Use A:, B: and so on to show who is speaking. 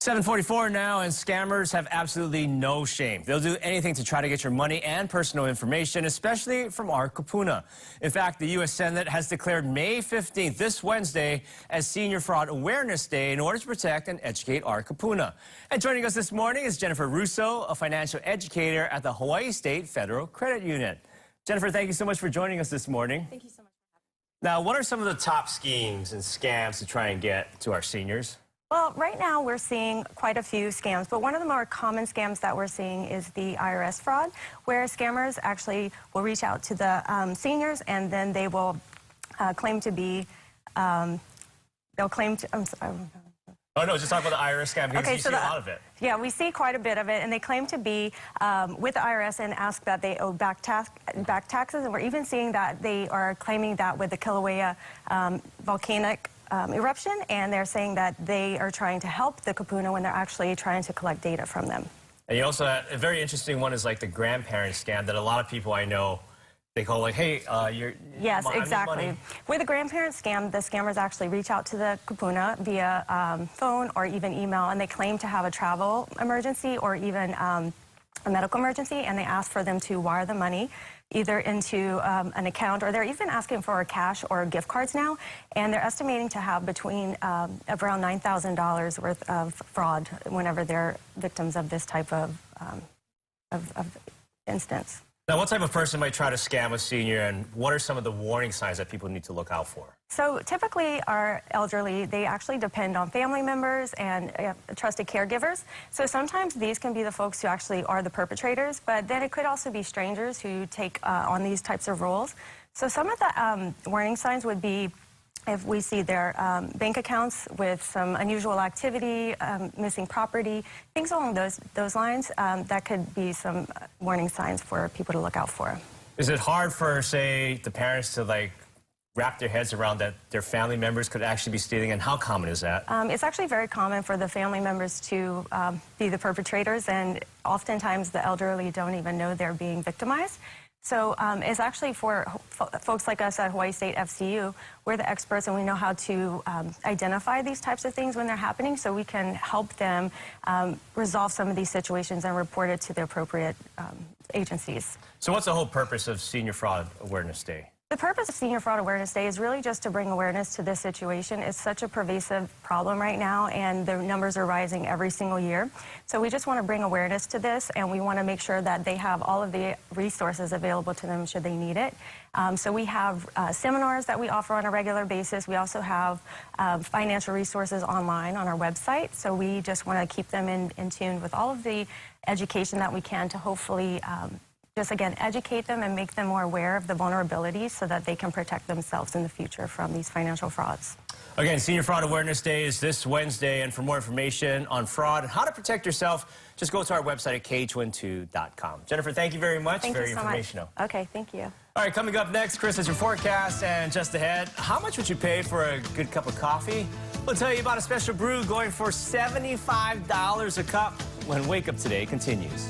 A: 7:44 now, and scammers have absolutely no shame. They'll do anything to try to get your money and personal information, especially from our kupuna. In fact, the U.S. Senate has declared May 15th, this Wednesday, as Senior Fraud Awareness Day in order to protect and educate our kupuna. And joining us this morning is Jennifer Russo, a financial educator at the Hawaii State Federal Credit Union. Jennifer, thank you so much for joining us this morning.
B: Thank you so much.
A: Now, what are some of the top schemes and scams to try and get to our seniors?
B: Well, right now we're seeing quite a few scams, but one of the more common scams that we're seeing is the IRS fraud, where scammers actually will reach out to the seniors and then they will claim to be, they'll claim to, I'm sorry.
A: Oh, no, just talk about the IRS scam because you see a lot of it.
B: Yeah, we see quite a bit of it, and they claim to be with the IRS and ask that they owe back taxes, and we're even seeing that they are claiming that with the Kilauea volcanic eruption, and they're saying that they are trying to help the kupuna when they're actually trying to collect data from them.
A: And you also, a very interesting one is like the grandparent scam that a lot of people I know, they call like, hey,
B: Yes, exactly. With the grandparent scam, the scammers actually reach out to the kupuna via phone or even email, and they claim to have a travel emergency or even a medical emergency, and they ask for them to wire the money either into an account, or they're even asking for cash or gift cards now, and they're estimating to have between around $9,000 worth of fraud whenever they're victims of this type of instance.
A: Now, what type of person might try to scam a senior, and what are some of the warning signs that people need to look out for?
B: So typically our elderly, they actually depend on family members and trusted caregivers. So sometimes these can be the folks who actually are the perpetrators, but then it could also be strangers who take on these types of roles. So some of the warning signs would be if we see their bank accounts with some unusual activity, missing property, things along those lines, that could be some warning signs for people to look out for.
A: Is it hard for, say, the parents to like wrap their heads around that their family members could actually be stealing, and how common is that?
B: It's actually very common for the family members to be the perpetrators, and oftentimes the elderly don't even know they're being victimized. So it's actually for folks like us at Hawaii State FCU, we're the experts and we know how to identify these types of things when they're happening, so we can help them resolve some of these situations and report it to the appropriate agencies.
A: So what's the whole purpose of Senior Fraud Awareness Day?
B: The purpose of Senior Fraud Awareness Day is really just to bring awareness to this situation. It's such a pervasive problem right now, and the numbers are rising every single year. So we just want to bring awareness to this, and we want to make sure that they have all of the resources available to them should they need it. So we have seminars that we offer on a regular basis. We also have financial resources online on our website. So we just want to keep them in tune with all of the education that we can to hopefully just, again, educate them and make them more aware of the vulnerabilities so that they can protect themselves in the future from these financial frauds.
A: Again, Senior Fraud Awareness Day is this Wednesday, and for more information on fraud and how to protect yourself, just go to our website at kh12.com. Jennifer, thank you very much.
B: Thank
A: very
B: you so
A: informational.
B: Much. Okay, thank you.
A: All right, coming up next, Chris has your forecast, and just ahead, how much would you pay for a good cup of coffee? We'll tell you about a special brew going for $75 a cup when Wake Up Today continues.